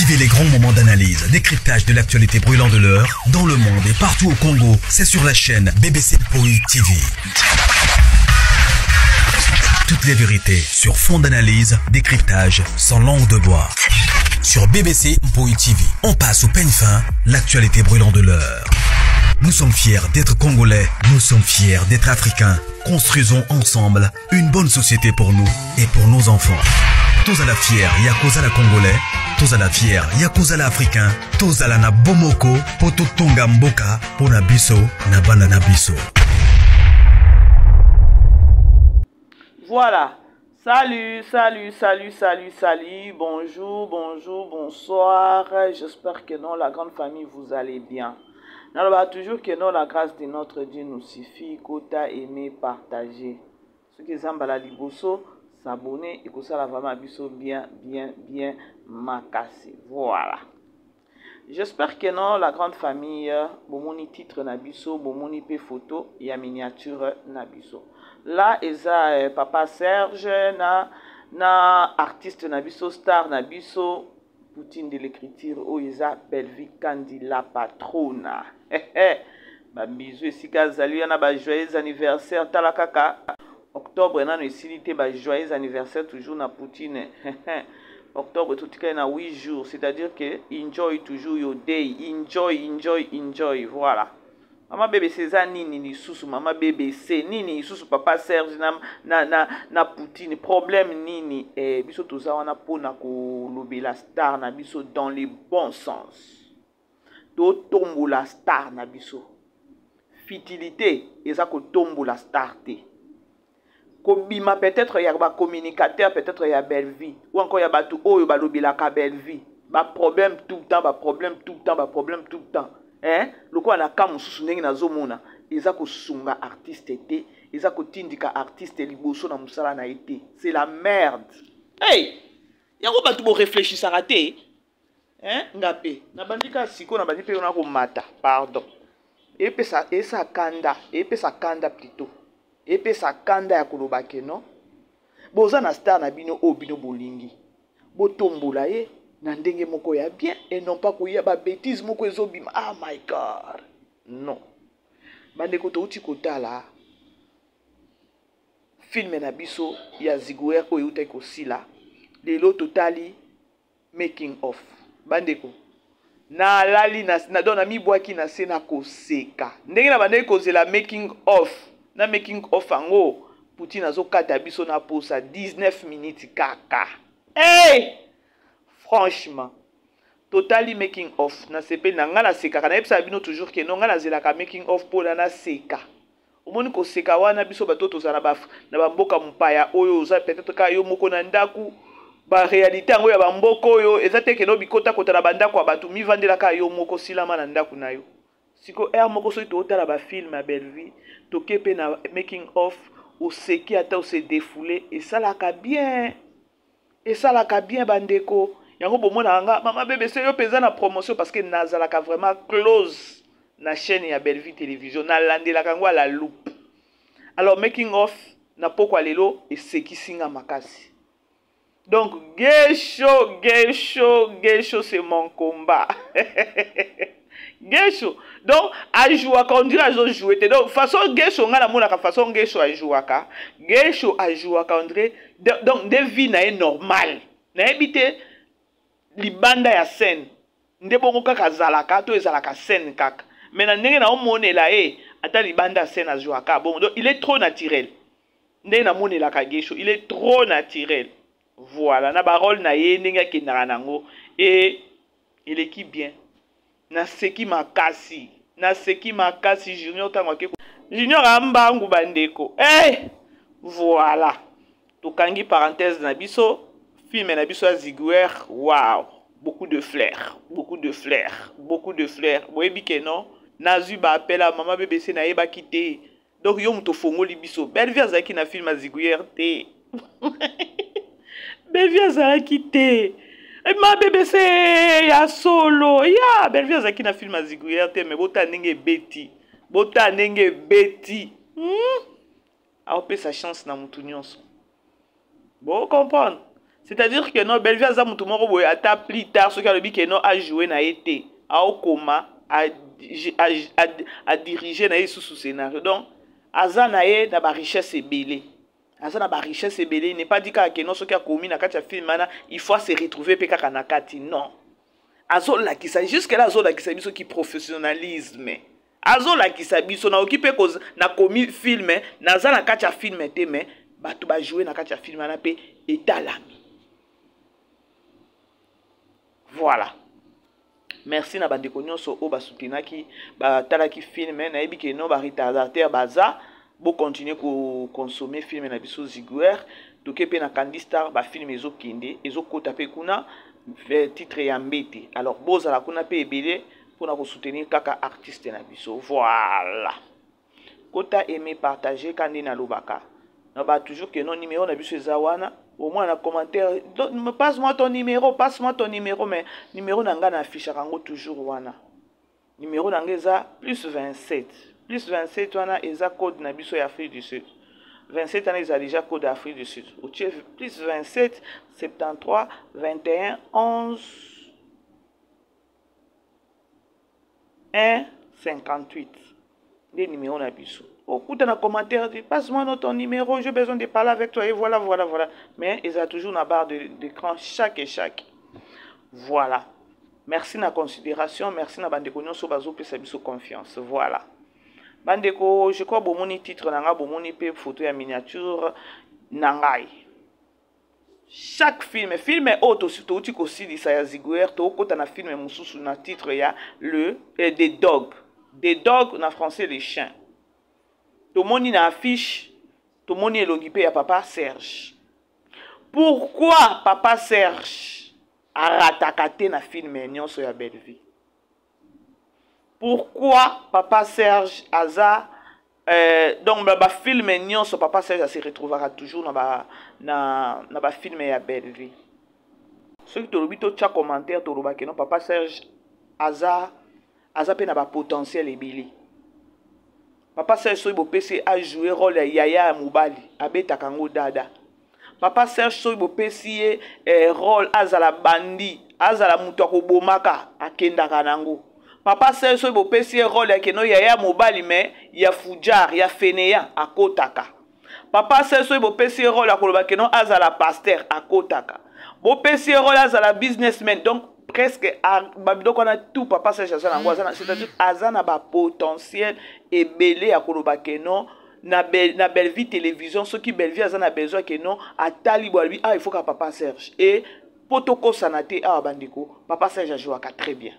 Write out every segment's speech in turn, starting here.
Vivez les grands moments d'analyse, décryptage de l'actualité brûlante de l'heure, dans le monde et partout au Congo. C'est sur la chaîne BBC Mpoi TV. Toutes les vérités sur fond d'analyse, décryptage, sans langue de bois. Sur BBC Mpoi TV, on passe au peigne fin, l'actualité brûlante de l'heure. Nous sommes fiers d'être Congolais, nous sommes fiers d'être Africains. Construisons ensemble une bonne société pour nous et pour nos enfants. Tous à la fière, Yakozala Congolais. Tous à la fière, Yakozala Africain. Tous à la na Bomoko, Poto Tonga Mboka, Pona Biso, Nabana Nabiso. Voilà. Salut, bonjour, bonsoir. J'espère que non, la grande famille, vous allez bien. Non, toujours que non, la grâce de notre Dieu nous suffit. Kota, aimer, partager. Ceux qui sont la liboso, s'abonner et que ça la vraiment biso bien, makasi. Voilà. J'espère que non, la grande famille, bomoni titre nabiso, bomoni pe photo, et miniature nabiso. Là, eza papa Serge, na artiste nabiso, star nabiso, Poutine de l'écriture, où eza Belvi Kandi la patrona. Ba bisou et sika zali, yana ba joyeux anniversaire, talakaka. Octobre, nan esilité, ba joyeux anniversaire, toujours na Poutine. Octobre, tout cas, na 8 jours. C'est-à-dire que enjoy toujours your day. Enjoy. Voilà. Maman bébé César nini ni sous maman bébé c'est nini sous papa Serge na Poutine problème nini biso tout ça on a pour na ko lobi la star na biso dans les bons sens. To tombo la star na biso. Fitilité eza ko tombo la star te. Kobima peut-être ya ba communicateur peut-être ya belle vie ou encore ya ba tout oyo ba lobi la ka belle vie. Ba problème tout le temps. Loko na kamu susu ndenge na zomona eza ko sunga artiste te eza ko tindika artiste liboso na musala na été c'est la merde. Hey yango batu bo réfléchir ça raté ngape na bandika siko na bandi pe na ko mata pardon epesa kanda plutôt epesa kanda ya koloba ke non boza na star na bino o bino bolingi botombola ye na ndenge moko ya bien et non pas koya ba bêtise moko ezobima. Ah my god non bandeko to uti kotala film na biso ya Ziguer oyo utai kosila lelo totali making of bandeko na lali na dona mibwaki na sena koseka ndenge na bandeko kozela making of ango Poutine azokata biso na posa 19 minutes kaka. Hey franchement, totally making of na sepe na nga na seka kana epsa bino toujours ke no nga na zelaka making of po na seka. Omoni ko seka wana biso bato tozana ba na bamboka mpaya oyo za peut-être ka yo moko na ndaku ba réalité ngo ya bamboka oyo ezate ke no bikota kota na bandako ya bato mivandela ka yo moko silama na ndaku na yo. Siko moko so to otala ba film ya belle vie to kepe na making of o seki ata o se défouler et ça la ka bien bandeko. Yango bomona nga mama bébé c'est yo pesa na promotion parce que nazalaka vraiment close na chaîne ya Belle Vie télévision na landela kango la loupe. Alors making of na pokwa lelo et sekisinga makasi. Donc Gesho c'est mon combat. Gesho donc a jouer quand on dit a jouer donc façon Gesho nga na mona ka façon Gesho a jouer ka Gesho a jouer quand donc de vie na est normal na habité libanda ya scène ndebongo kaka zalaka to ezalaka scène kaka mais na ndenge na omonela ata libanda scène azwaka bon donc il est trop naturel ndenge na monela ka Gesho il est trop naturel voilà na parole na ye ndenge akendaka nango et il équipe bien na seki makasi junior tango ke junior ambangu bandeko voilà tokangi parenthèse na biso film na biso ya Ziguer, wow, beaucoup de flair. Boyebi ke non, nazu ba appela maman bébé c'est na yeba kité. Donc yo muto fongoli biso. Belle vie azaki na film ya Ziguer te. Belle vie azaki te. Ma bébé c'est ya solo. Ya, belle vie azaki na film ya Ziguer te mais bota ndenge beti. A opé sa chance na mutu nyonso. Bon comprendre. C'est-à-dire que non, Bellevue aza mutu moko boye ata plus tard ce qui que non a joué na été, a okoma a diriger na sous scénario. Donc aza na ye na ba richesse ebele. Aza na ba richesse ebele, il n'est pas dit que non ce qui a commis na kati ya film mana, il faut se retrouver pe kaka na kati. Non. Azo la qui ça jusque là azo la qui ça biso qui professionnalisme. Azo la qui ça biso na occupé cause na commis film na za na kati ya film te mais bato ba jouer na kati ya film na pe etalami. Voilà. Merci na bandeko nyonso o basutenaki batalaki film na yebi ke no ba retardateur baza bo continuer ko consommer film na biso Ziguer toke pe na Candy Star ba film ezo kende ezo kota pe kuna titre ya mbete. Alors bozala kuna pe ebele pour ko soutenir kaka artiste na biso. Voilà. Kota aimer partager kandi na lobaka. Na ba toujours que non numéro na biso ezawana. Au moins dans commentaire, passe-moi ton numéro, mais numéro n'a pas affiché toujours wana. Numéro n'a plus 27. Plus 27 wana eza code na biso ya Afrique du Sud. 27 ans ils a déjà code Afrique du Sud. Au plus 27 73 21 11 1 58. Les numéros na biso. Au dans commentaire, passe-moi ton numéro, j'ai besoin de parler avec toi. Et voilà. Mais ils ont toujours une barre d'écran chaque. Voilà. Merci de la considération. Merci de la bandeko nyonso bazo pesa biso confiance. Voilà. Bandeko, je crois bomoni titre nanga, bomoni pe photo ya miniature nangai. Chaque film auto surtout tu aussi ça ya Ziguer, to kota na film mususu na titre ya le des dogs. Des dogs en français les chiens. Tout le monde na affiche, tout le monde est l'occupé à Papa Serge. Pourquoi Papa Serge a rattaqué na film nyonso ya Bellevue? Pourquoi Papa Serge aza donc ba film nyonso Papa Serge se retrouvera toujours na ba film ya Bellevue? Ceux qui te lobi to tcha commentaire to loba que non Papa Serge aza pe na ba potentiel ebili. Papa Serge Soibo PC a joué rôle ya Yaya Moubali, abeta kango dada. Papa Serge Soibo PC rôle azala bandi, azala mutu akobomaka akendaka nango. Papa Serge Soibo PC rôle ya keno Yaya Moubali mais ya fujar, ya fainéant akotaka. Papa Serge Soibo PC rôle akoloba keno azala pasteur akotaka. Bo PC rôle azala businessman donc presque on a tout Papa Serge c'est-à-dire azana ba potentiel et belé à koloba keno na Bellevue télévision ceux qui Bellevue azana besoin que non à talibo lui il faut que Papa Serge et potoko sanate a bandiko Papa Serge joue très bien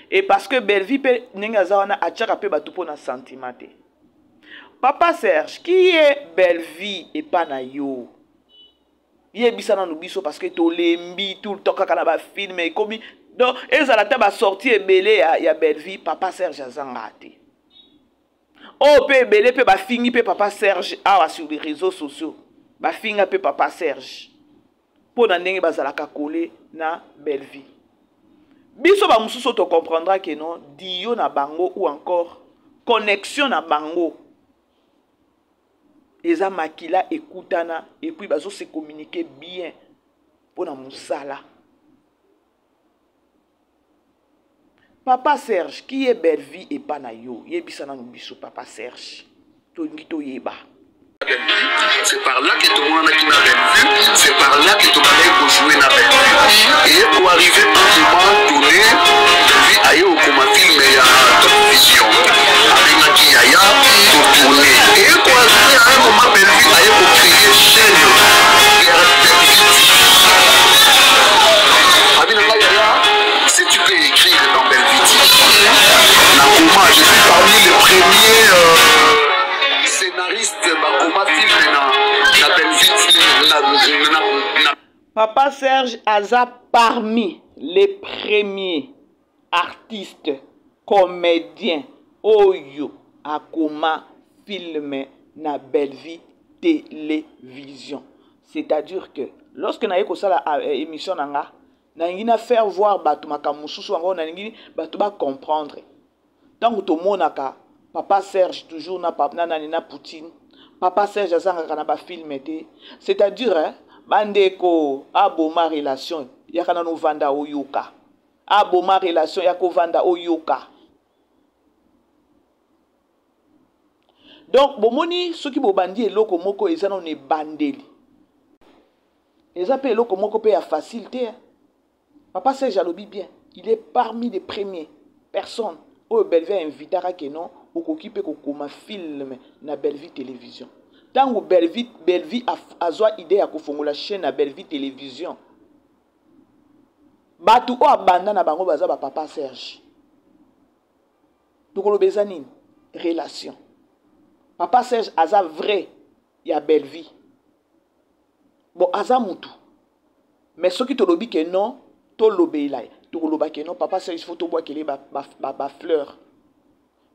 et parce que Bellevue pe ninga zawana a tchaka pe batu pona sentimenté. Papa Serge qui est Bellevue et pas na yo yebisana no biso parce que to lembi tout le temps kaka ba film et comme donc ezala ta ba sorti ebele ya Bellevue Papa Serge azangate oh pe ebele pe ba fingi pe Papa Serge awa sur les réseaux sociaux ba finga pe Papa Serge pour na ndenge bazalaka coller na Bellevue biso ba mususu to comprendra que non dio na bango ou encore connexion na bango. Eza makila ekutana et puis bazo se communiquer bien pour na musala. Papa Serge qui est Bellevue et pas na yo yebisana no biso Papa Serge to ngito yeba. C'est par là que tout le monde a qui n'a Bellevue, c'est par là que tout le monde a joué na Bellevue. Et pour arriver à un moment donné, Bellevue a eu comme film ya télévision. Avec la qui a tout tourné. Et pour arriver à un moment Bellevue a eu pour créer chaîne. Si tu peux écrire dans Bellevue, je suis parmi les premiers scénaristes Bakoma film na Bellevue. Papa Serge aza parmi les premiers artistes comédiens oyo akoma film na Bellevue télévision. C'est-à-dire que lorsque na yeko sala émission nanga na ngina faire voir batu makamususu ngo na ngini batu ba comprendre. Donc to monaka Papa Serge toujours na Poutine. Papa Serge azanga na ba film été. C'est-à-dire bandeko aboma relation yakana no vanda oyoka aboma relation yako vanda oyoka. Donc bomoni soki bobandi eloko moko eza na ne bandeli eza pe eloko moko pe ya facilité. Papa Serge alobi bien, il est parmi les premiers personnes où Belleville a invité à Kenon ou occupé comme film na Belleville télévision. Tant que Belleville a zwa idée à kofongo la chaîne na Belleville télévision. Batu o abanda na bango baza ba Papa Serge. Donc le bezanine relation. Papa Serge aza vrai ya Belleville. Bon aza mutu. Mais ce qui te lobi que non to lobelai to loba que non Papa Serge faut to bois kele ba fleur.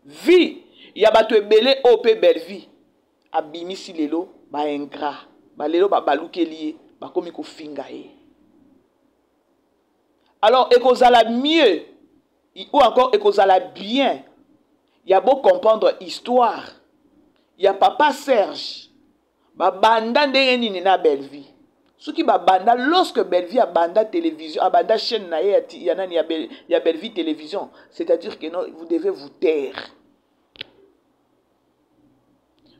Vie ya batu ebele op Belleville. Abimisi lelo ba ingrat. Ba lelo ba balukeli ba komi ko finga e. Alors ekozala mieux ou encore ekozala bien. Il y a beau comprendre histoire. Il y a Papa Serge. Ba banda ndenge nini na Belleville. Ce qui ba banda lorsque Belleville a banda télévision, a banda chaîne na ya Belleville télévision, c'est-à-dire que non, vous devez vous taire.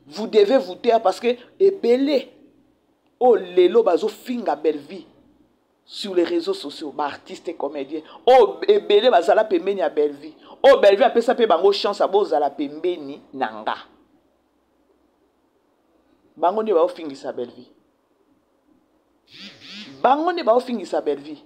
Vous devez vous taire parce que ebele oh lelo bazo finga Belleville sur les réseaux sociaux, ba artistes et comédiens. Oh ebele bazala pembeni ya Belleville. Oh Belleville a pesa pe bango chance abo zala pembeni nanga. Bango ne ba ofingisa Belleville. Bango ne ba ofingisa Belleville.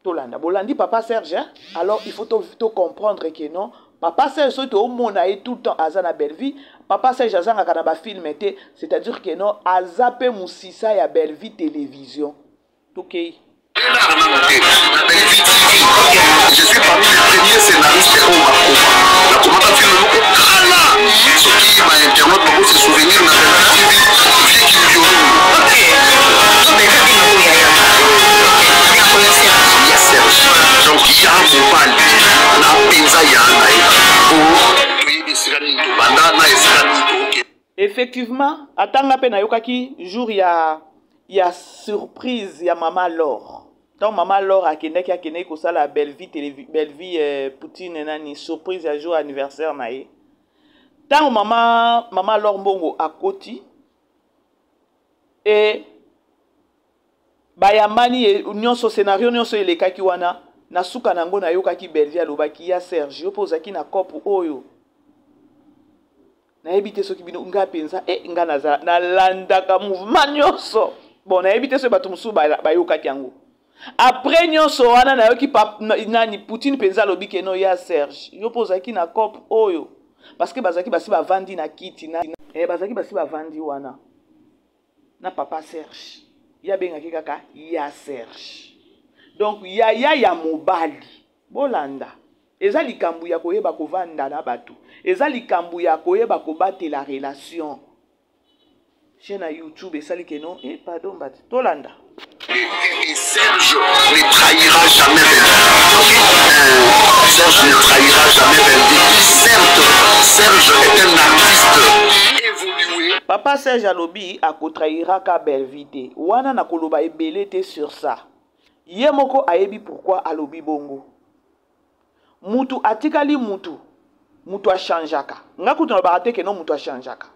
Tolanda bolandi Papa Serge, hein? Alors il faut to comprendre que non, Papa Serge so to mona et tout le temps azana Belleville, Papa Serge azanga kana ba film été, c'est-à-dire que non azape musisa ya Belleville télévision. OK. Je suis parmi les premiers scénaristes au Maroc. La commande a fait le logo Kala. Ce qui m'a internet pour se souvenir de la TV, vie qui vient. Ok. Donc il y a un mobile. La pizza y a effectivement, atanga pe na yokaki jour ya surprise ya Maman Laure. Donc Maman Laure a kene ko sala Belleville Poutine nani surprise ya jour anniversaire na ye. Tant Maman Laure mbongo akoti et bayamani nyonso scénario nyonso elekaki wana na suka nango na yokaki Belleville alobaki ya Serge opozaki na kopo oyo na ebite soki bino nga penza nga na landaka mouvement nyonso bon na ebite so bato musu bayokaki yango après nyonso wana na yoki nani Poutine penza lobi ke no ya Serge yopozaki na kopo oyo parce que bazaki basi bavandi na kiti na bazaki basi bavandi wana na Papa Serge ya bengaki kaka ya Serge. Donc ya mobali bolanda eza likambu ya koyeba kovanda na batu eza likambu ya koyeba kobate la relation chaîne YouTube esali que non pardon bat tolanda et Serge ne trahira jamais Serge ne trahira jamais certes Serge est un artiste évolué. Papa Serge alobi akotrahira ka Belleville wana na koloba ebele te sur ça. Yemoko ayebi pourquoi alobi bongo. Mutu atikali mutu a changeaka. Nga kutu na barate ke non mutu a changeaka.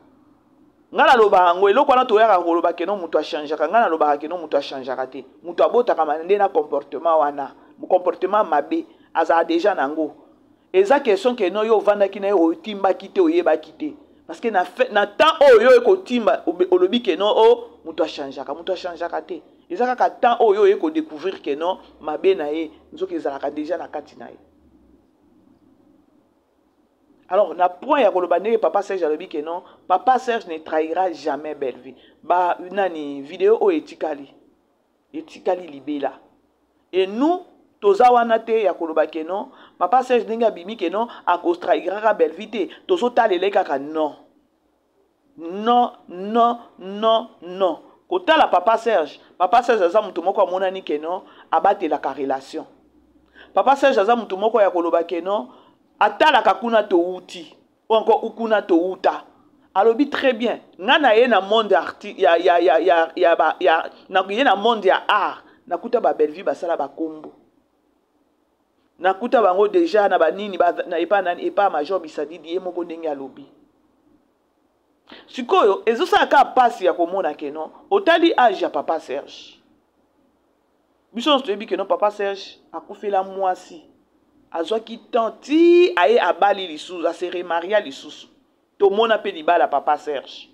Nga na loba ngo eloko wana toyaka ngoloba ke non mutu a changeaka. Nga na loba ke non mutu a changeaka te. Mutu abota kama ndena comportement wana. Mu comportement mabe aza déjà nango. Eza question ke non yo vanda ki na yo timba kite oyeba kite. Parce que na temps oyo eko timba olobi ke non o mutu a changeaka te. Ezaka ka temps oyo eko découvrir que non mabe na ye nzoki ezalaka déjà na kati na ye. Alors na point ya koloba ndenge Papa Serge alobi que non Papa Serge ne trahira jamais Belleville. Ba nani vidéo o etikali libela. Et nous toza wana te ya koloba que non Papa Serge ndenge abimi que non ako trahira Belleville te tozo talele kaka non. Non. Kotala Papa Serge aza mutu moko amonani ke non abatela ka relation. Papa Serge aza mutu moko ya koloba ke non atala kakuna to uti ou encore ukuna to uta alobi très bien ngana ye na monde arti na monde ya art nakuta ba Bellevue basala ba kombo nakuta bango déjà na banini na epa major Bisadidi ye moko ndenge alobi sikoyo ezosala ka pasi ya komona ke non otali age ya papa Serge biso toyebi ke non papa Serge akufela mwasi azwaki tanti aye abali lisusu ase remaria lisusu tomona pe libala papa Serge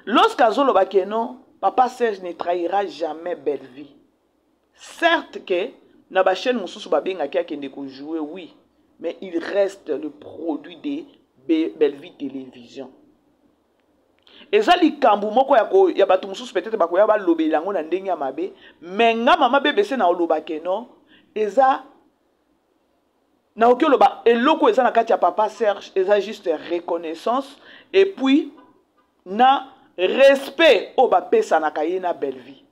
lorsqu'azoloba ke non papa Serge ne trahira jamais Bellevue. Certes que na ba chaîne mususu ba benga ki akende ko jouer oui, mais il reste le produit de Bellevue Télévision. Ezali kambu moko ya batu mususu peut-être ba ko ya ba lobela ngo na ndenge ya mabe, mais nga mama BBC na oloba ke non, eza na okoloba eloko eza na kati ya papa Serge, eza juste reconnaissance et puis na respect o ba pesa na kayena Bellevue.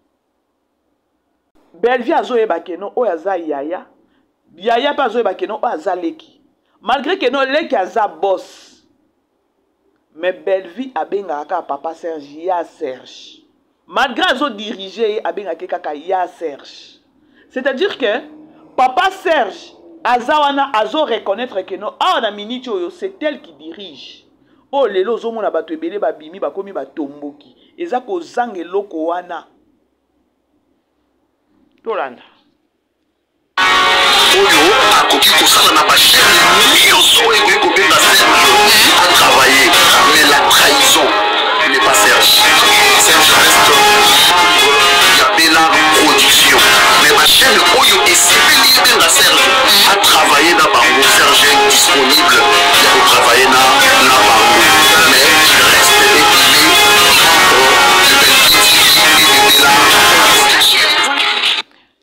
Bellevue azoyeba ke non oyo aza yaya pa azoyeba ke non oyo aza leki malgré ke non leki aza boss mais Bellevue abengaka kaka papa Serge ya Serge malgré azo diriger abengaka kaka ya Serge c'est-à-dire que papa Serge aza wana azo reconnaître ke non awa na minute oyo c'est elle qui dirige o lelo ozomona bato ebele babimi bakomi batomboki eza kozanga eloko wana Tolanda. Oyo akoki kosala na bachaine nyonso ekoki kobenda Serge a travaillé mais la trahison n'est pas Serge. Serge reste membre ya Bellard Production mais bachaine oyo esepeli ebenga Serge a travaillé na bango. Serge est disponible ya kotravailler na bango mais il reste épilé membre de Bellard Production.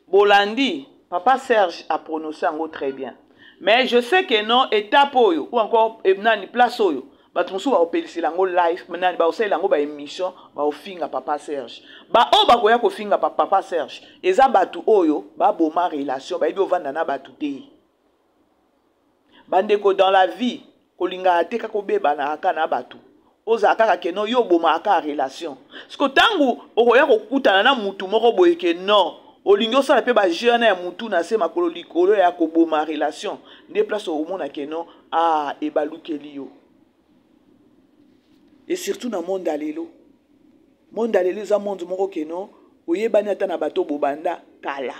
Bolandi, papa Serge a prononcé en très bien. Mais je sais que non, étape oyo, ou encore nani place oyo, batumsu ba opelisi lango live, nani ba osai lango ba émission, ba ofinga papa Serge. Ba o ba koya ko finga papa Serge. Eza batu oyo, ba boma relation, ba ibi ovanda na batu te. Bandeko dans la vie, kolinga ateka ko beba na aka na batu. Oza kaka ke non yo boma aka relation. Siko tangu okoya ko kutana na mutu moko boye ke non. Olingo sala pe ba jeune ya mutu na se makolo likolo ya ko boma relation nde place au mona ke non e balukeli yo et surtout na monde alelo za monde moko ke non oyebani ata na bato bobanda kala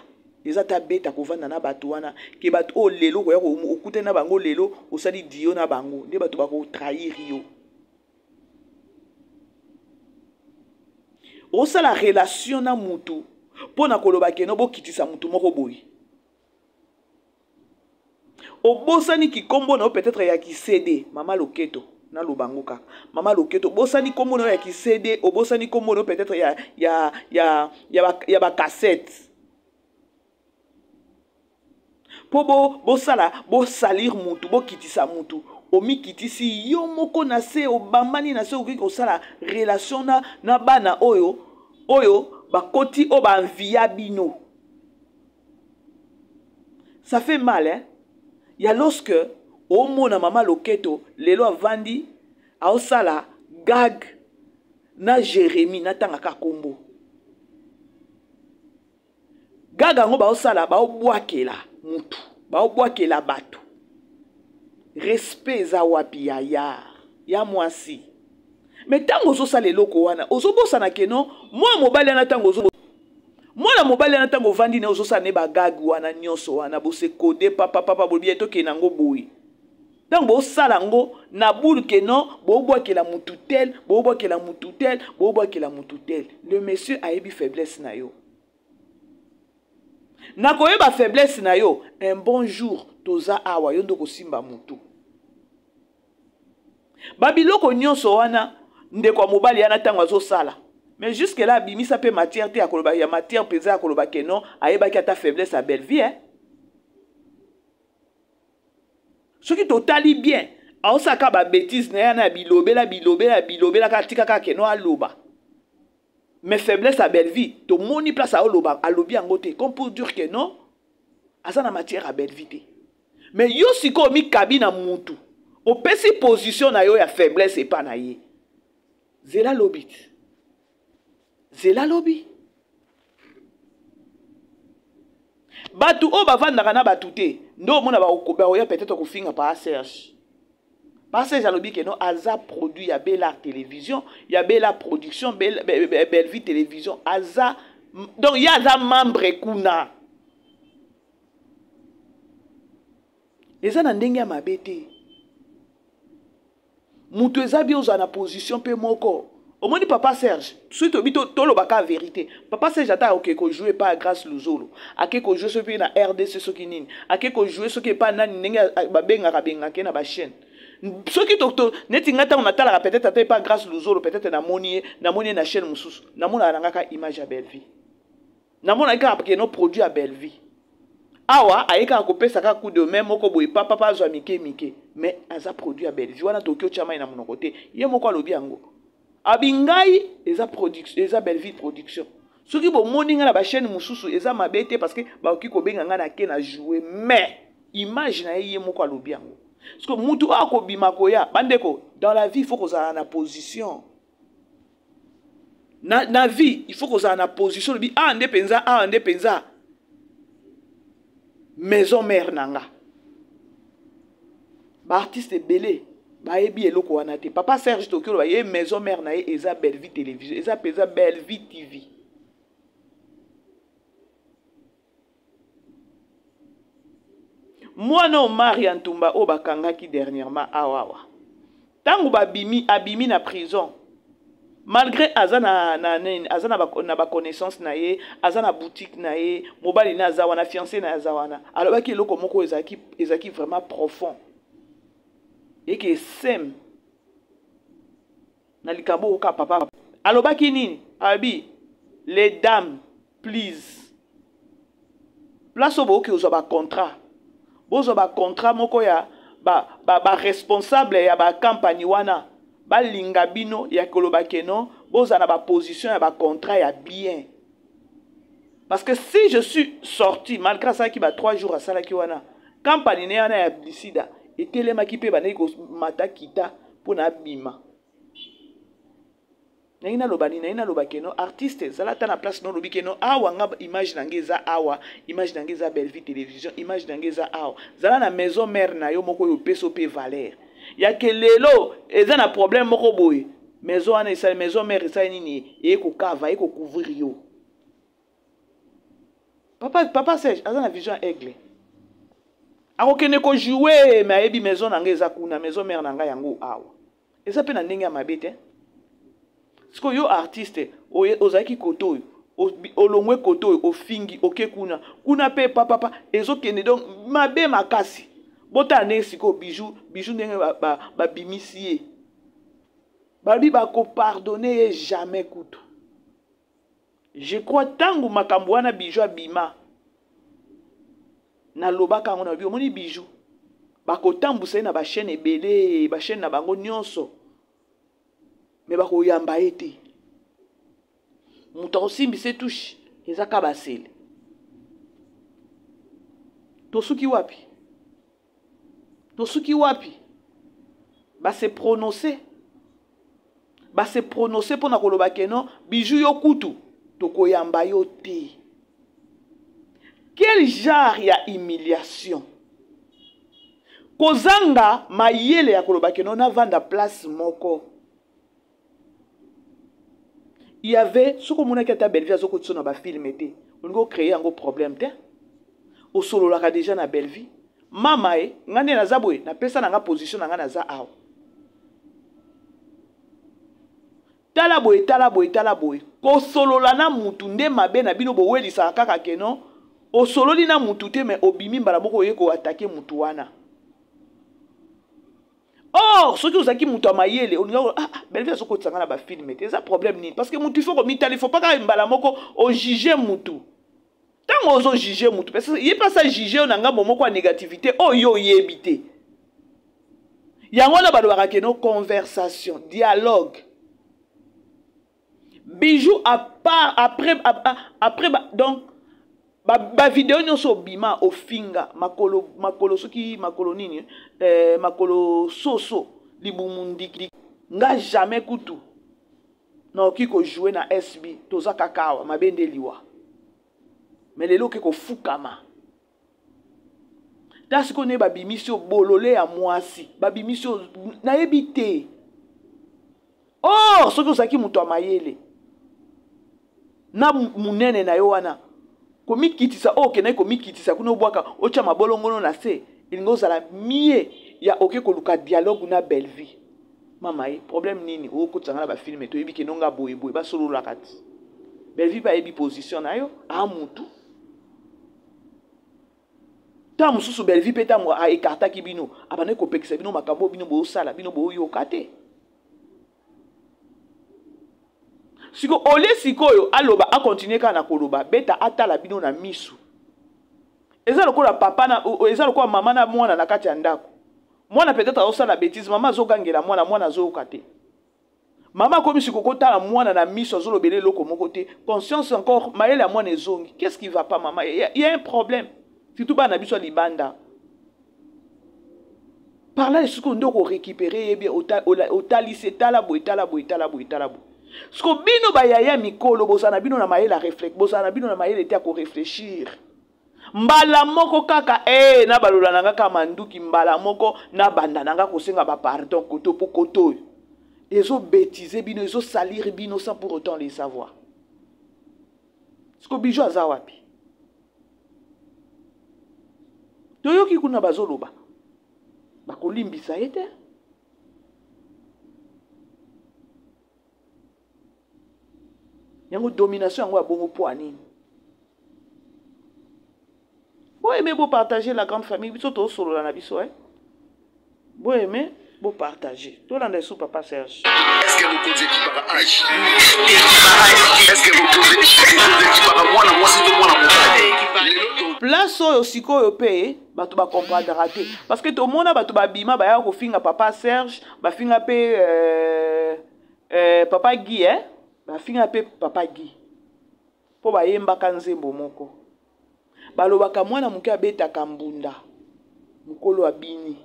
eza ta beta kovanda na bato wana ke bato o lelo ko ya ko okute na bango lelo osali dio na bango nde bato ba ko trahir yo osala relation na mutu pona koloba ke no bokitisa mutu moko boyi obosani ki kombo na peut-être ya ki CD mama loketo na lobango kaka mama loketo bosani kombo na ya ki CD obosani kombo na peut-être ya ba cassette po bo salir mutu bokitisa mutu omikitisi yo moko na se obambani na se okoki kosala relation na bana oyo bakoti o ba envia bino. Ça fait mal, hein? Ya lorsque au mona mama loketo lelo avandi aosala gag na Jérémie na tanga ka kombo. Gag ngo ba osala ba obwakela mutu, ba obwakela bato. Respect za wapi ya mwasi. Mais tango ososala eloko wana ozobosana ke non moi mobali na tango mwana mobali na tango vandi ne ososala ne bagag wana nyonso wana bose kode papa bobi to ke nango boyi tango osala ngo na boule ke non bobwakela mutu tel le monsieur a ebi faiblesse na yo na koyeba faiblesse na yo un bon jour toza awa yo ndoko simba mutu babiloko nyonso wana ndeko mobali yana tango azosala mais jusque là bimisa pe matière te akoloba ya matière pesa akoloba ke non ayeba ki ata faiblesse à Bellevue hein ce qui totali bien aosaka ba bêtise na yana bilobela ka tika ka ke non aloba mais faiblesse à Bellevue to moni place à oloba alobi angote comme pour dire que non asa na matière à Bellevue te mais yo siko mi kabina mutu Au pesi position na yo ya faiblesse et pas na ye. Zela lobit. Zela lobby. Batu o bavandaka na batute. Ndo mona ba oya peut-être ko finga pa Serge. Pa Serge alobi ke no aza produit ya Bella télévision, ya Bella production, Belle Vie télévision, aza donc ya aza membre kuna. Eza na ndenge ya mabete. Mutu eza bi oza na position pe moko. Au moins, Papa Serge, suite au bito, tout le baka vérité. Papa Serge a ok ko jouer pas grâce Luzolo. A ke ko jouer ce qui na RDC ce qui nini. A ke ko jouer ce qui pas na ninga babenga kabenga ke na ba chaîne. Ce qui to neti ngata on atala peut-être pas grâce Luzolo, peut-être na moni na chaîne mususu. Na mona nangaka image à Belle Vie. Na mona ka ke no produit à Belle Vie. Awa aika ko pesa ka coup de même moko boy papa zo mike mais aza produit à Belle Vie. Wana Tokyo chama ina monoko te. Ye moko alobi yango. Abingai eza production eza Belle Vie production soki bo moninga na ba chaîne mususu eza mabete parce que ba oki ko benga nga na ke na jouer mais image na ye moko alobi yango parce que mutu akobima koya bandeko dans la vie il faut qu'on ait na position na vie il faut qu'on ait na position bi ande penza maison mère nanga ba artiste belé baebi eloko wana te Papa Serge Tokyo ba ye maison mère na ye eza Belle Vie télévision eza pesa Belle Vie TV moi non Marie Antumba o bakangaki dernièrement awawa tangu abimi na prison malgré azana ba connaissance na ye azana boutique na ye mobali na azawana fiancé na azawana alors ki eloko moko ezaki vraiment profond et que sem na likambo oka papa alobaki nini abi les dames please place obo ke ozo ba contrat bozo ba contrat moko ya ba responsable ya ba campagne wana ba linga bino ya koloba keno boza na ba position ya ba contrat ya bien parce que si je suis sorti malgré ça qui ba 3 jours à sala ki wana campagne ne yana ya blisida et telema ki pe ba neko mata kita pona bima na loba keno artiste zalata na place no lobi keno awa nga image nangeza awa image nangeza Belle Vie télévision image nangeza awa zala na maison mère na yo moko yo peso pe valeur ya ke lelo eza na problème moko boye maison ana isa maison mère isa nini e ko cover e ko couvrir yo papa Serge aza na vision aigle akokene ko jouer mais ayebi maison nangeza kuna maison mère nanga yango awa eza pe na ndenge ya mabete parce que yo artiste ozaki koto olongwe koto ofingi okekuna kuna pe papa ezokende donc mabe makasi botane siko bijou ndenge ba bimisier babi ba ko pardonner jamais kutu je crois tangu makambo wana bijou abima na lobaka ngona bi omoni bijou ba ko tambusa na ba chaîne ebele ba chaîne na bango nyonso mais bako yamba ete muto osimbi se touche ezaka basele tosuki wapi ba se prononcer pona koloba keno bijou yo kutu toko yamba yo te quel genre ya humiliation kozanga mayele ya koloba keno na vanda place moko. Il y avait ce qu'on a fait à Belle Vie, ce qu'on a filmé, on a créé un gros problème. Au solo la déjà na Belle Vie. Mama ngane na zabwe na pesa na nga position na nga na za aw. Tala boy. Ko solo la na mutu nde mabe na bino bo welisa kaka keno. O solo li na mutu te mais obimi mbala moko ye ko attaquer mutu wana. Or, ceux qui ont acquis Mouta Mayele, on dit Belle Vie, ce que tu as film, c'est un problème ni parce que Moutou faut comme il faut pas qu'il balamoko au juger Moutou. Tant on ose juger Moutou parce que il est pas ça juger on a un moment quoi négativité oh yo y éviter. Yango na balwa keno conversation, dialogue. Bijou à part après donc ba video nyonso bima ofinga makolo soki makolo nini makolo soso libumundiki nga jamais kutu na okiko jouer na SB toza kakawa mabende liwa mais lelo ke ko fukama tasi ko ne babimisio bolole ya mwasi babimisio na yebite oh soki osaki muto amayele na munene na yo wana komikitisa okena komikitisa kuna obwaka ocha mabolongono na se ilingo zala mie ya oke koluka dialogue na belle vie mama ye problème nini okotanga na ba film to yebike nonga boye ba solo la kati belle vie ba yebi position na yo a mutu ta mususu belle vie peta mo a écarta ki bino abane ko pekisa bino makambo bino bo sala bino bo yo kate siko ole sikoyo aloba a continuer kana koloba beta atala bino na misu eza lokola papa na eza lokola mama na mwana na kati ya ndako mwana peut-être osala bêtise mama azogangela mwana azokate mama komi siko kotala mwana na misu azolobele loko moko te conscience encore mayele ya mwana ezongi qu'est-ce qui va pas maman il y a un problème surtout bana biso libanda par là siko ndoko récupérer bien otalise tala bo Sko bino bayaya mikolo bosana bino na mayele réflexe bosana bino na mayele te ko réfléchir mbala moko kaka na balola nanga kama nduki mbala moko na banda nanga kosenga ba pardon koto po koto ezo bêtiser bino ezo salir bino sans pour autant les savoir sko bijo azawapi toyoki kuna bazoloba bakolimbisa ete yango domination yango abongo po anini bo aimer bo partager la grande famille biso to solo la na biso bo aimer bo partager to landa sou papa Serge est-ce que vous posez qui par âge est-ce que vous posez qui par moi na moi c'est moi na place oyo sikoyo pe bato ba comprendre raté parce que to mona bato ba bima ba ya ko finga papa Serge ba finga pe papa Guy ba finga pe papa Guy po ba yemba kanzembo moko balobaka mwana muke abeta kambunda mukolo abini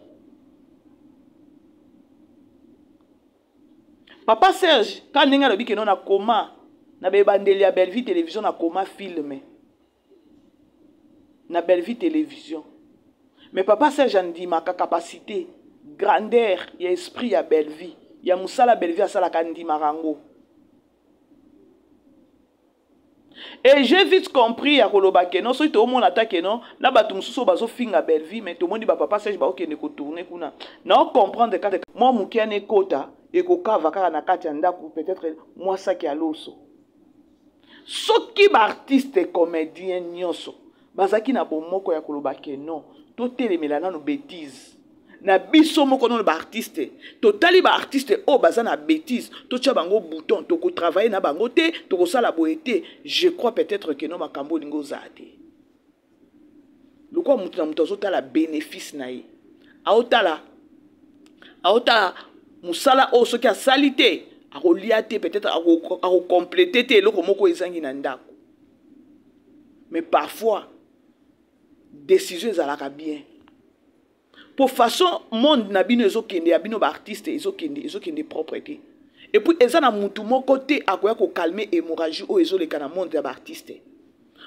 papa Serge quand ninga lobi ke non na koma na bebandeli ya Belle Vie télévision na koma filme na Belle Vie télévision mais papa Serge andima ka capacité grandeur ya esprit ya Belle Vie ya musala Belle Vie asala kandima rango. Et j'ai vite compris à Koloba que non, si tout le monde attaque non, là bas tout le monde bazo finga Belle Vie, mais tout le monde dit papa Serge ba ok ne ko tourner kuna. Non comprendre que moi mukia ne kota et ko kava kaka na kati ndaku peut-être moi ça qui a l'osso. Soki ba artiste comédien nyonso, bazaki na bomoko ya Koloba que non, to telemela na no bêtise. Na biso moko non ba artiste totali ba artiste o baza na bêtise to tia bango bouton to ko travailler na bango te to ko sala boete je crois peut-être que non makambo lingo zate loko mutu na mutu azotala bénéfice na ye aotala musala o soki asalité akolia te peut-être ako compléter te loko moko ezangi na ndako mais parfois décision ezalaka bien. Pour façon monde na bino ezokende ya bino ba artiste ezokende propreté et puis ezana mutu moko te akoya ko calmer hémorragie o ezoleka na monde ya ba artiste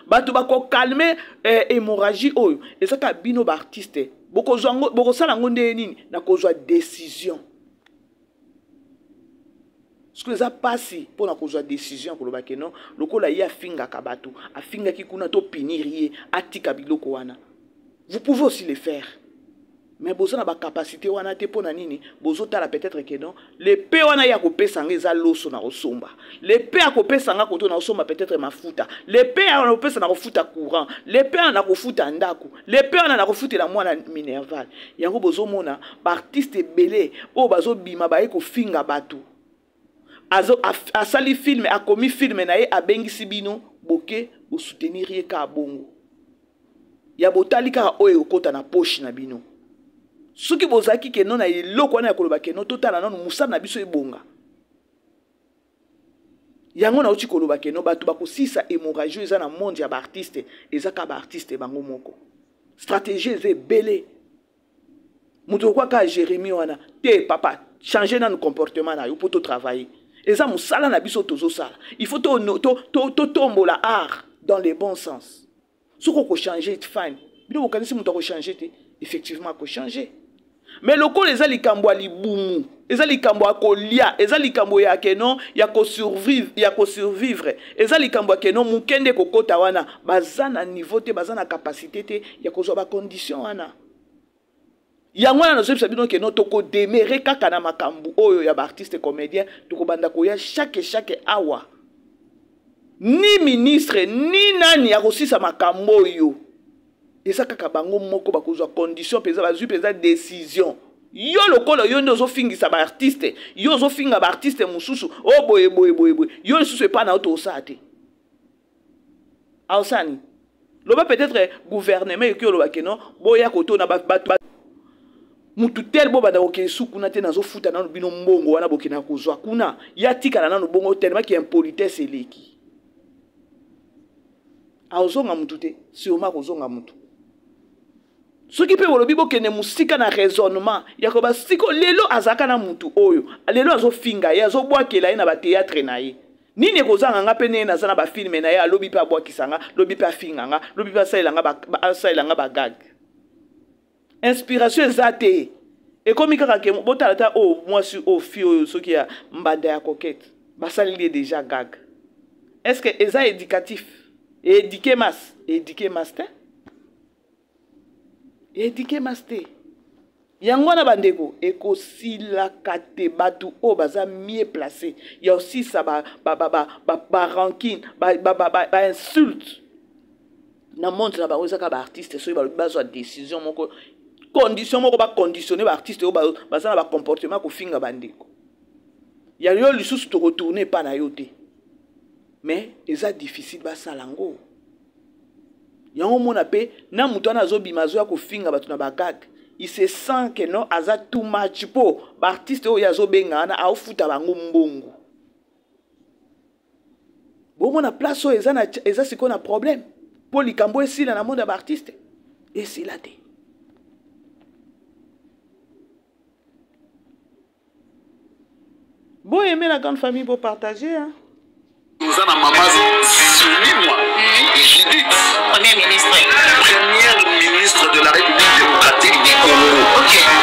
bato ba ko calmer hémorragie oyo ezaka bino ba artiste boko sala ngonde nini na kozwa décision ce que eza pasi pour na kozwa décision ko lobake non lokola ya finga ka bato afinga ki kuna to pinirie atika biloko wana vous pouvez aussi le faire. Mais bozo na ba capacité wana te pona nini bozo tala peut-être que non le pe wana ya ko pesa ngeza loso na osomba le pe ya ko pesa nga koto na osomba peut-être mafuta le pe ya ko pesa na kofuta courant le pe na kofuta ndako le pe na kofuta la mwana minerval yango bozo mona ba artiste belé o bazo bima ba ko finga batu azo asali film a komi film na ye abengisi bino boke bo soutenir ye ka bongo ya botali ka oyo kota na poche na bino. Ce qui vous a dit que non a eloko na koloba ke non totala non musala na biso ebonga yango na uti koloba ke no bato bakosisa hémorragie eza na monde ya baartiste eza ka baartiste bango moko stratégie eza ebele moto okwa ka Jérémie wana te papa changer nanu comportement na yo po to travailler eza mosala na biso tozosala il faut tombola art dans les bons sens soko ko changer fine bino bokanisi moto ko changer te effectivement ko changer mais loko eza likambo ya libumu eza likambo ya kolia eza likambo ya keno ya ko survivre eza likambo ya keno mukende kokota wana baza na niveau te baza na capacité te ya kozwa ba condition wana yango wana nazobisa bino keno toko demere kaka na makambo oyo ya ba artiste comédien toko banda koya chaque awa ni ministre ni nani ya kosisa makambo oyo eza kaka bango moko bakozwa condition peza bazwi peza décision yo lokolo yo ndozo fingisa ba artiste yo zo finga ba artiste mususu o boye yo lisusu epa na auto osate ausani loba peut-être gouvernement yo loba keno boya koto na ba mutu tel bo banda oke sukuna te nazo futa nanu bino mbongo wana bokina kozwa kuna ya tika nanu bongo tellement ki impolitesse eleki aozonga mutu te sioma kozonga mutu soki pe bolobi bokene musika na raisonnement ya ko basiko lelo azaka na mutu oyo lelo azo finga ya zo bwakela ye na ba théâtre na ye nini kozanga nga pe ne na sana ba film na ye alobi pe abwakisanga lobi pe afinganga lobi pe asailanga ba gag inspiration ezate et comme kaka ke botalata o moi sur au fio soki ya mbanda ya coquette basali déjà gag est-ce que eza éducatif et éduquer master éduquer master yango na bandeko ekosila kate batu o baza mieux placé ya aussi ça ba ranking ba insulte na monde na ba ozaka ba artiste so ba bazwa décision moko condition moko ba conditionner ba artiste o baza na ba comportement ko finga bandeko ya yo lisusu to retourner pa na yo te mais eza difficile ba salango yango mona pe na mutu ana zobima zo ya ko finga batu na ba gag il se sent que non aza too much po ba artiste o ya zo benga na afuta bango mbongo bo mona place o eza siko na problème po likambo esila na monde ba artiste esila te bon aimer la grande famille pour partager hein. Nous avons maman Souni-moi, Judith, Premier ministre de la République démocratique du Congo.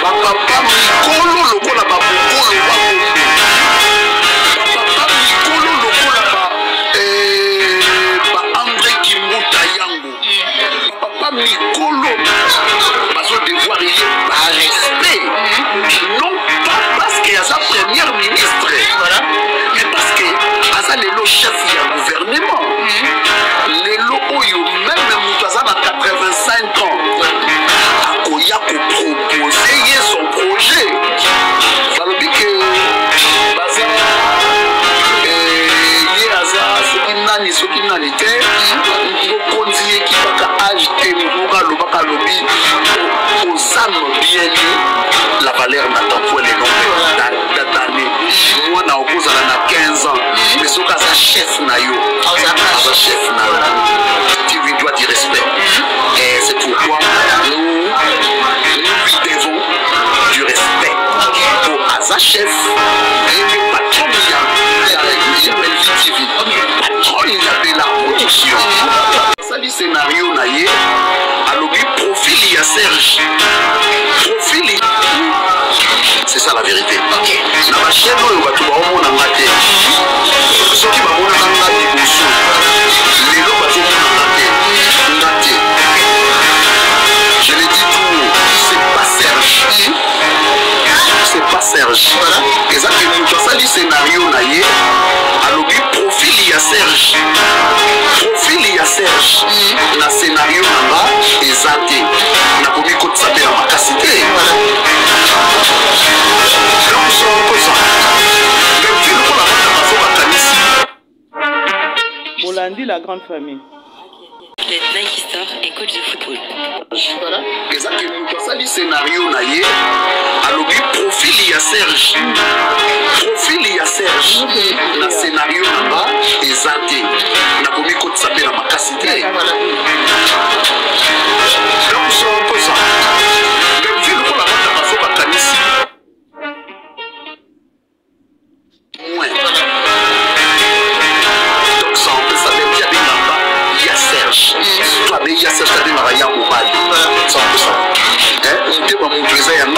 Papa Mikolo lokola ba Bokolo ba Bombe. Papa Mikolo lokola ba André Kimuta Yango. Papa Mikolo bazo devoir y par respect. Non pas parce qu'il y a sa première ministre. Voilà. Mais parce que le chef du gouvernement, les locaux, même Moutaza à 85 ans, Akoya pour proposer son projet. Ça veut dire que Baza, Yaza, ce qui n'a ni été, nous continuons qui va ajouter nous va lobby aux âmes bien la valeur n'attend pas les noms d'années. Moi, na oppose à 15 ans. Mais ce cas, c'est chef nayo. Chef nayo. Tu lui dois du respect. Et c'est pourquoi nous lui devons du respect. Pour Aza chef, et le patron il y a de la production. Ça dit scénario naïe. Alors lui profil il y a Serge. Profil c'est ça la vérité. Na ma chaîne oyo bato ba omona ngate. Soki ba mona ngate boso. Lelo bato mona ngate. Ngate. Je l'ai dit tout, c'est pas Serge. C'est pas Serge. Voilà. Exactement. Mutu asali scénario na ye. Alobi profil il y a Serge. Profil il y a Serge. Na scénario nanga ezate. Na komi ko tsabe na makasite. Bolandi la grande famille. athlète Nike Star et coach de football. Voilà. Exactement. Ça, le scénario, naïe, alors, profil, il y a Serge. Profil, il y a Serge. Le scénario, là-bas, exacté. On a commis côté s'appelle la macacité. Donc, c'est un peu ça. Même vu que la bande à la ici. Ouais. Donc, ça, on peut savoir qu'il y a des là-bas. Il y a Serge. Il y a Serge, il y a Raya Mobile. Ça, on peut savoir. On dit, mon plaisir, il y a un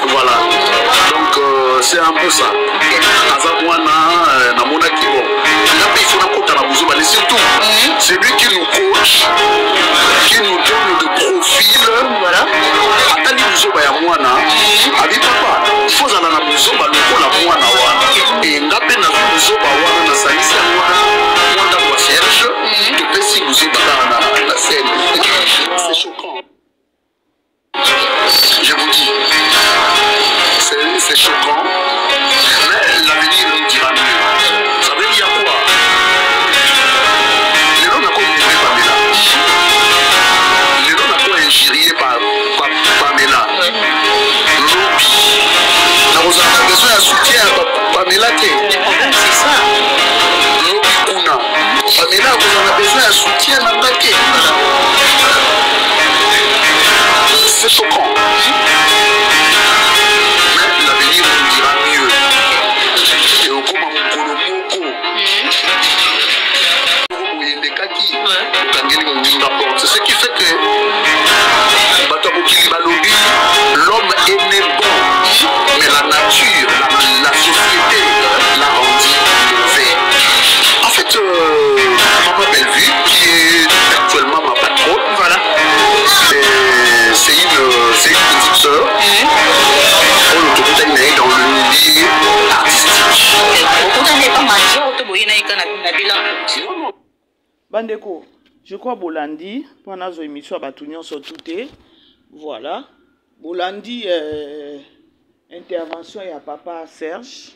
voilà. Donc, c'est un peu ça. Surtout, c'est lui qui nous coach, qui nous donne le profil. Voilà. Atali Muzoba ya mwana, abi papa, il faut zala na Muzoba lokola mwana wana. Et ngape na Muzoba wana na salisi ya mwana wa Serge, to pesi Muzoba na la scène. C'est choquant. Je vous dis, c'est choquant, mais l'avenir nous dira mieux. Ça veut dire quoi? Les gens n'ont pas Pamela. Les gens n'ont pas ingéré par Pamela. Lobby. Nous avons besoin d'un soutien à Pamela. C'est ça. Lobby Kuna. Pamela, vous en avez besoin d'un soutien à Pamela. C'est choquant. Mais l'avenir nous dira mieux. Et au comment mon colomoko. C'est ce qui fait que l'homme est né bon, mais la nature, la société l'a rendu mauvais. En fait, Maman Bellevue, qui est actuellement ma patronne, voilà, c'est une petite sœur. On le dans le milieu artistique. Bandeko, je crois Bolandi, pendant une émission à Batunion sur tout est. Voilà. Bolandi, intervention et à papa Serge.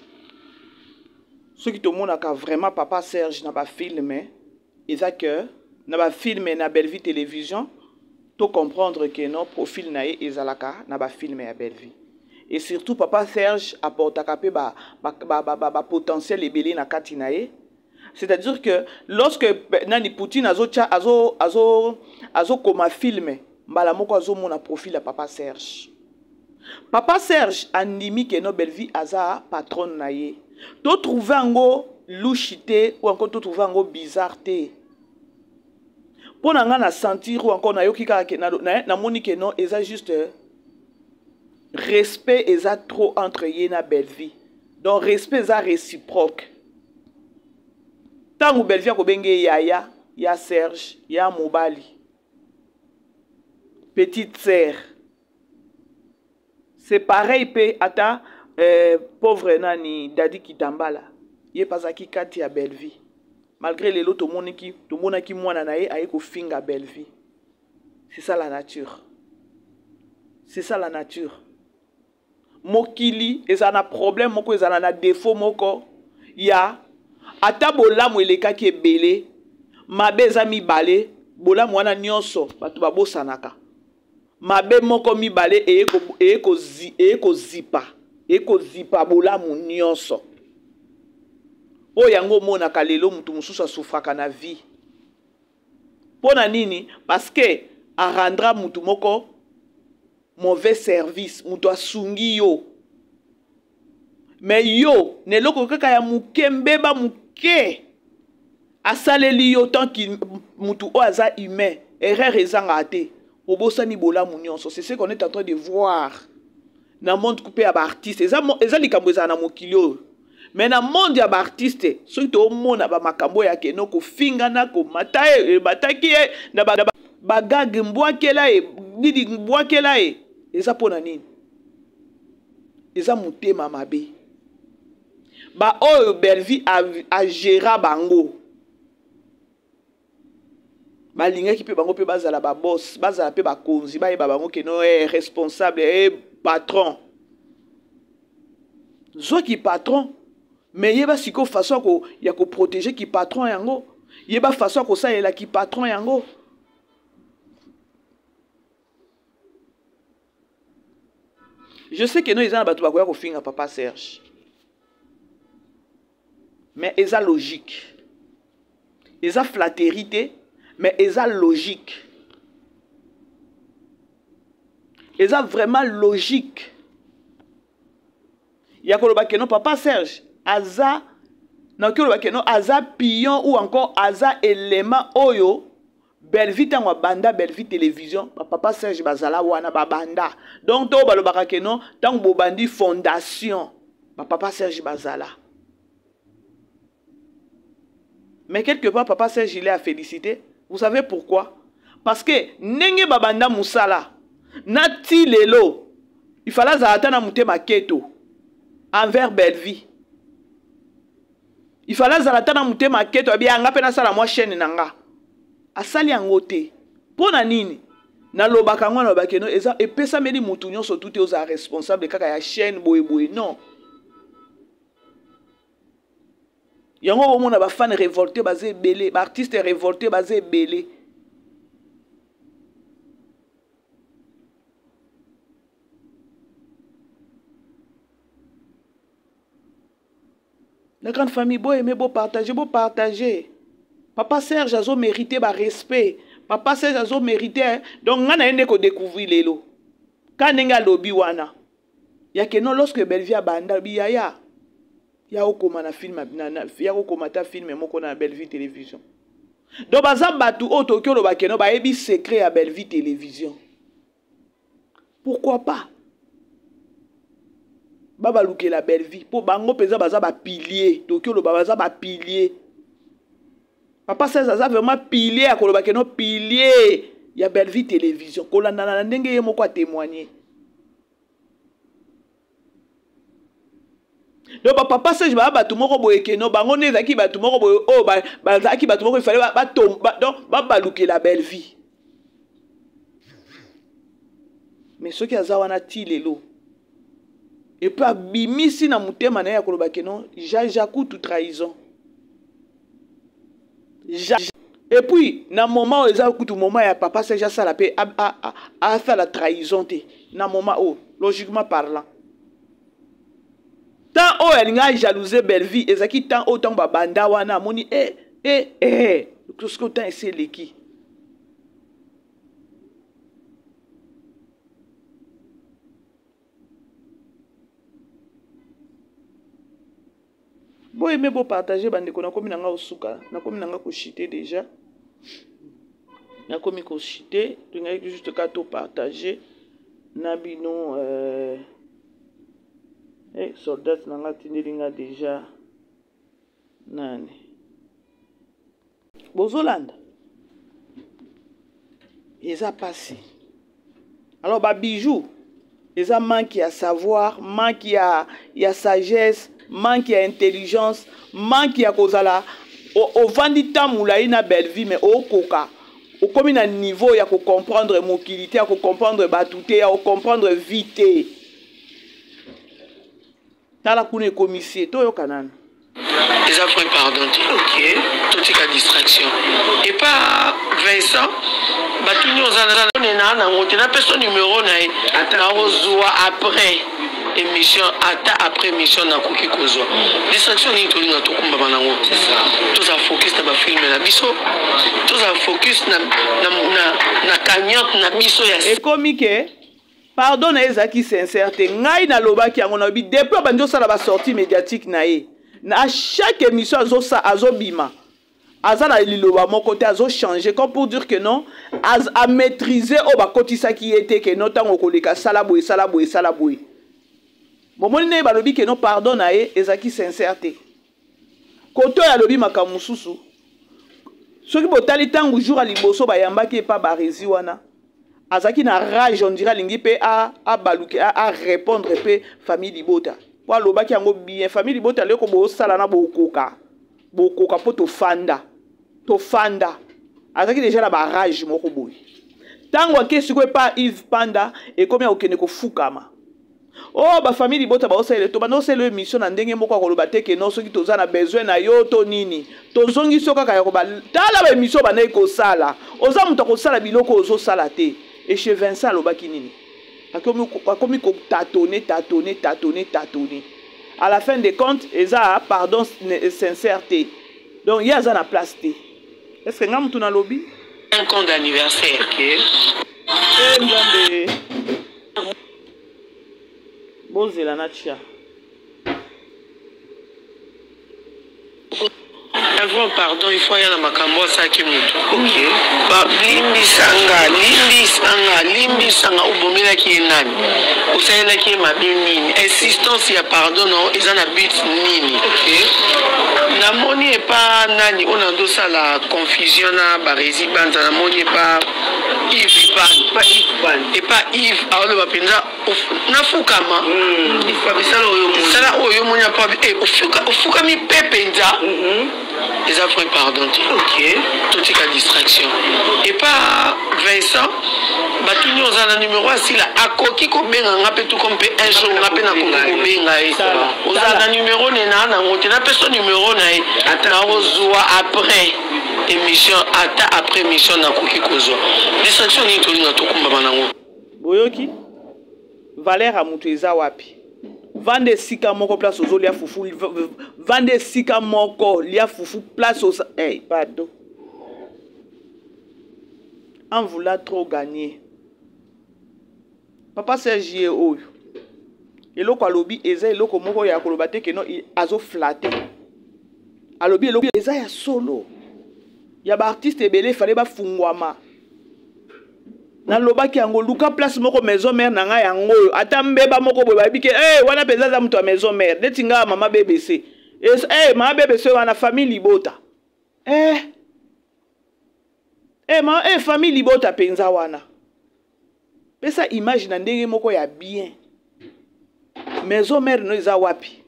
Ce qui tout le monde a vraiment papa Serge n'a pas filmé. Et ça que n'a pas filmé na Bellevue télévision. Tout comprendre que non profil naé et Zalaka n'a pas filmé à Bellevue. Et surtout papa Serge apporte à capé ba potentiel et belé na katinaé. C'est-à-dire que lorsque Nani Poutine azo comme filmé, mbala moko azo mona profil à papa Serge. Papa Serge andimi que no Bellevue aza patron naé. To trouver ango louchité ou encore to trouver ango bizarreté. Pour na sentir ou encore na yoki ka na moni que non eza juste respect eza trop entre yena Bellevue. Donc respect eza réciproque. Tant que Bellevue ko benge yaya, ya Serge, ya Mobali. Petite sœur. C'est pareil pe ata pauvre nani Dadi Kitambala. Yé pas aki kati ya Bellevue. Malgré les lots, tout le monde qui mwana nae aye ko finga Bellevue. C'est ça la nature. C'est ça la nature. Mokili, ezana problème moko ezana na défaut moko ya ata bolamu eleka ki ebele mabe eza mibale bolamu wana nyonso bato babosanaka mabe moko mibale eko zipa bolamu nyonso o yango monaka lelo mutu mususu asufraka na vie pona nini parce que a rendra mutu moko mauvais service mutu asungi yo mais yo neloko kaka ya muke mbeba muke asaleli yo tant qu'il mutu o aza humain erreur ezanga te obosani bolamu nyonso. C'est ce qu'on est en train de voir na monde coupé à artiste eza likambo eza na mokili. Mais dans le monde, il y a des artistes. Ceux qui ont des makambo ya keno ko fingana ko matae bataki na bagag mbwakela e didi mbwakela e eza pona nini eza mutema mabe ba oyo Bellevue a géré bango balingaki pe bango pe bazala ba boss bazala pe ba konzi ba bango keno est responsable et patron zo qui patron. Mais il y a une façon de protéger qui patron yango. Yeba façon ko ça est qui patron yango. Je sais que nous ils ont battu ko finga papa Serge. Mais ils ont logique. Ils ont flatterie, mais ils ont logique. Ils ont vraiment logique. Il y a que non papa Serge, aza na que non aza pion ou encore aza élément oyo Belleville tangwa banda Belleville télévision papa Serge bazala wana babanda. Donc to balobaka que non tang bobandi fondation papa Serge bazala. Mais quelque part papa Serge il est à féliciter. Vous savez pourquoi? Parce que nenge babanda musala nati lelo il fallait zatana mutema keto envers Belleville. Il fallait zatana mutema keto abia nga pena sala moi chaîne nanga. Asali angote. Pona nini? Na lobaka ngwana lobaka no eza epesa meli mutu nyonso tout oza responsable kaka ya chaîne boye non. Yango omona ba fan révolté basé belé, ba artiste révolté basé belé. La grande famille, beau aimer, beau partager. Papa Serge a mérité ba respect. Papa Serge a mérité. Hein? Donc, on a découvrir les lots. Quand on a lobby wana, il y a que non lorsque Belleville a banda ya okoma na film ya okoma ta film moko na Belleville télévision. Donc baza batu otokyo lo bakeno ba ebi secret à Belleville télévision. Pourquoi pas? Baba luke la Belleville pour bango pesa baza ba pilier tokyo lo baza ba pilier. Papa Serge a vraiment pilier à koloba keno pilier ya Belleville télévision kolanda na ndenge ye moko a témoigner. Donc papa Serge ba batu moko boye keno bango ne zaki batu moko boye oh ba zaki batu moko il fallait ba tomba donc ba luke la Belleville. Mais ce qui a zawana ti lelo et puis abimisi na mutema na ya koloba keno jajaku toute trahison. Et puis na moment où eza kutu moment ya papa Serge sala pe a fait la trahison te na moment où logiquement parlant tant o elinga jalouser Belleville ezaki tant autant ba banda wana moni ce que tant c'est leki bon aimer beau partager bande ko na komi nanga osuka na komi nanga ko chiter déjà na komi ko chiter tu ngai juste ka to partager na bino soldat nanga tindelinga déjà nani bozolanda eza passé alors ba bijou eza manque à savoir manque à sagesse manque à intelligence manque à kozala au vandi tamula ina Belleville mais au koka au comme na niveau ya ko comprendre mokilité ya ko comprendre batouté ya ko comprendre vite tala kune commissaire to yo kanana les après pardon ok tout est distraction et pas Vincent batuni ozana na ngote na personne numéro na ozwa après émission après émission na koki kozwa distraction ni to linga to kumba banango c'est ça tous a focus na ba film na biso tous a focus na cagnotte na biso ya et comique pardon na ezaki sincère te ngai na lobaki yango na bi depuis banjo sala ba sortie médiatique na ye na chaque émission azobima azala liloba mon côté azo changer comme pour dire que non à maîtriser au ba kotisa qui était que non tango koleka sala boy momoni ne balobi que non pardon na ye ezaki sincère te koto ya lobi makamususu soki botali tango jour a liboso ba yambaki pa barezi wana azaki na rage on dirait lingi pe a baluke a répondre pe famille libota pour lobaki yango bien famille libota leko bo sala na bokoka po to fanda azaki déjà la barrage moko boy tango ke siko pa Yves Panda et combien okene ko fukama Oh ba famille libota ba osele to bando c'est le mission na ndenge moko ko lobate ke non soki toza na besoin na yo to nini to zongi soka ka ko ba tala ba mission ba na ko sala oza muto ko sala biloko ozo sala te et chez Vincent lobaki nini akomi ko tâtonner à la fin des comptes eza pardon sincérité donc il y a ça na place te est-ce que ngam tu na lobby un compte d'anniversaire OK ngambe bozela na chia avant pardon il faut y aller makambo ça qui mutu OK ba limbisanga ubomela ki nani usayela ki mabini insistance ya pardon non ils en habitent nini OK na moni et pas nani on a dos ça la confusion na ba résident na moni pas Yves Ban et pas Yves alors le bapenza na fukama il faut bisala oyo monya pas ofuka mi pepenza les affreux pardon OK tout est distraction et pas Vincent batuni ozana numéro asila akoki ko benga ngape tout comme un jour ngape na ko benga ozana numéro nena na ngote na personne numéro na na ozwa après émission ata après émission na koki kozwa distraction ni to linga to kumba banango boyoki Valère amutu eza wapi vande sika moko place ozo lia fufu vande sika moko lia fufu place ozo hey pardon en voulant trop gagner papa Serge oyo eloko alobi eza eloko moko ya koloba te keno azo flatter alobi eloko eza ya solo ya ba artiste ebele fallait ba fungwama na lobaki yango luka place moko maison mère na nga yango ata mbeba moko boye babike wana penza za mtu wa maison mère neti nga mama BBC mama BBC wana famille libota famille libota penza wana pesa image na ndenge moko ya bien maison mère no eza wapi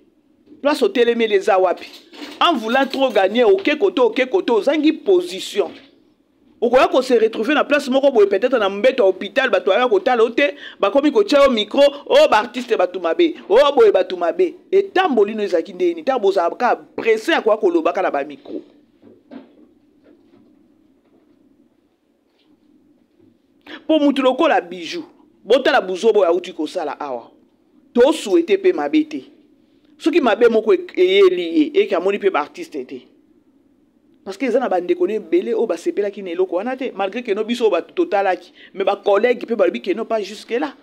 place hôtel mais les a wapi en voulant trop gagner OK koto zangi position okoya ko se retrouver na place moko boye peut-être na mbeto hôpital bato ya ko tala ote ba komi ko tia au micro ba artiste batu mabe boye batu mabe et tambolino ezaki ndeni tambo za ka pressé akwa ko lobaka na ba micro po mutu lokola bijou botala buzobo ya uti ko sala awa to souhaiter pe mabete soki mabe moko eyeli e ka moni pe ba artiste te parce que les gens ont déconné belé au bas sepela qui n'est pas là malgré que nos biso ba total qui mais ba collègues peut balbi que non pas jusque là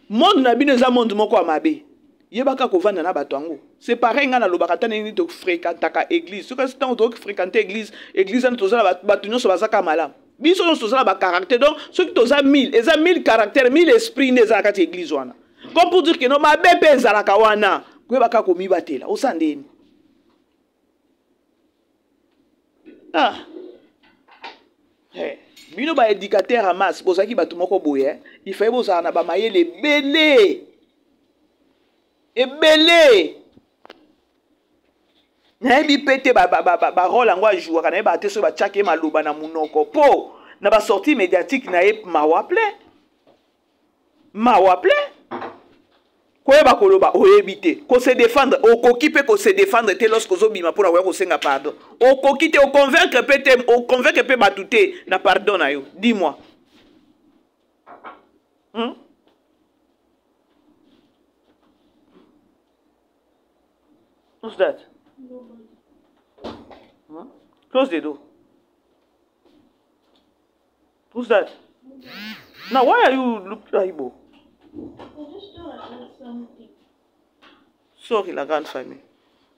monde na bino za monde moko amabe yebaka ko vanda na bato c'est pareil nga na lobaka tane ni to fréquentaka église ce que c'est tant to fréquenter église na tozala bato nyonso bazaka malam biso nyonso tozala ba caractère donc ceux qui toza 1000 eza 1000 caractères 1000 esprits neza kati église wana comme pour dire que non ma bébé ezalaka wana kwebaka komi batela osandeni bino ba éducateur à masse bozaki bato moko boye il fallait bozala na ba mayele ebele nayebi pete ba rôle yango ajouaka na ye ba te so batiaki maloba na munoko po na ba sortie médiatique na ye mawaple koyeba koloba oyebi te ko se défendre okoki pe ko se défendre te lorsque ozobima pour avoir ko senga pardon okoki te o convaincre pe batu te na pardon na yo dis-moi Who's that? Close the door. Who's that? Now why are you looking at Ibo? Sorry, la grande famille.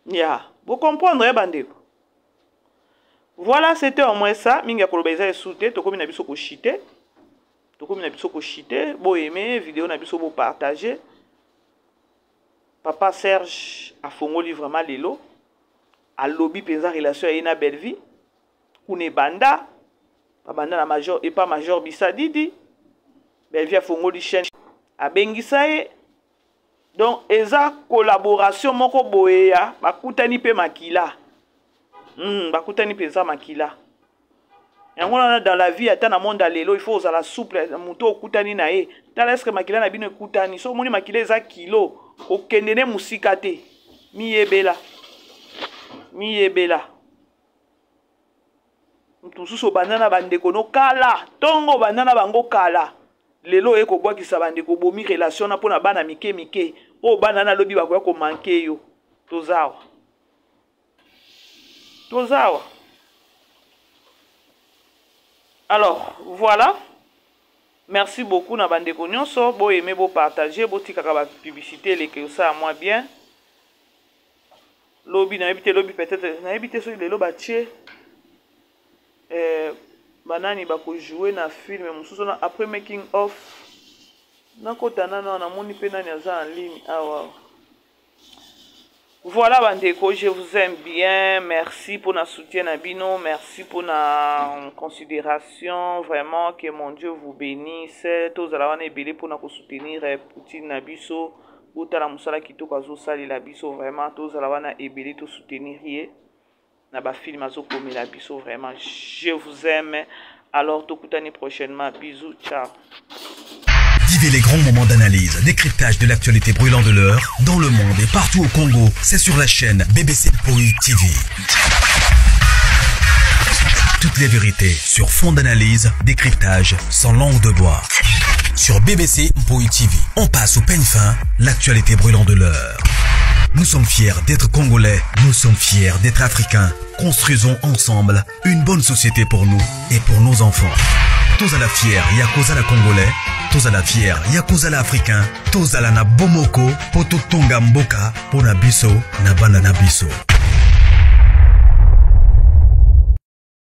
Yeah. Vous comprendrez, bandeko. Voilà, c'était au moins ça. Minga kolobeza esouté. Tokomi na biso ko chité. Bo aimer, vidéo na biso bo partager. Papa Serge a fongoli vraiment lelo. A lobby penza relation à na belle vie. Kune banda. Banda na major et pas major Bisadidi. Belle vie a fongoli chaîne. A bengisaye. Donc eza collaboration moko boya bakutani pe makila bakutani penza makila yango wana dans la vie ata na monde lelo il faut ozala souple moto okutani na ye tala eske makila na bino ekutani so omoni makila eza kilo okende ne musika te miyebela mutususu banana bandeko no kala tongo banana bango kala lelo ekobwakisa bandeko bomi relation na pona bana mike o banana lobi bakoya ko manke yo tozawa alors voilà, merci beaucoup na bandeko nyonso bo aimer bo partager bo tikaka ba publicité les que ça moi bien lobby na habité lobby peut-être na habité so lelo ba tie banani ba ko jouer na film mususu na après making of na kotana na moni pe nani aza en ligne awa. Voilà bandeko, je vous aime bien, merci pour notre soutien à Bino, merci pour notre considération, vraiment que mon Dieu vous bénisse, tous à la vanne belé pour nous soutenir Poutine Nabiso, ou tala musala kito kazo sali la biso vraiment tous à la vanne belé tout soutenir hier, na ba film azo comme la biso vraiment, je vous aime, alors tout l'année prochainement, bisous, ciao. Vivez les grands moments d'analyse, décryptage de l'actualité brûlante de l'heure, dans le monde et partout au Congo. C'est sur la chaîne BBC Mpoi TV. Toutes les vérités sur fond d'analyse, décryptage sans langue de bois. Sur BBC Mpoi TV, on passe au peigne fin, l'actualité brûlante de l'heure. Nous sommes fiers d'être Congolais, nous sommes fiers d'être Africains. Construisons ensemble une bonne société pour nous et pour nos enfants. Tous à la fière, Yakoza la Congolais. Tous à la fière, Yakoza la Africain. Tous à la na Bomoko, Poto Tonga Mboka, Pona Biso, na Banana Biso.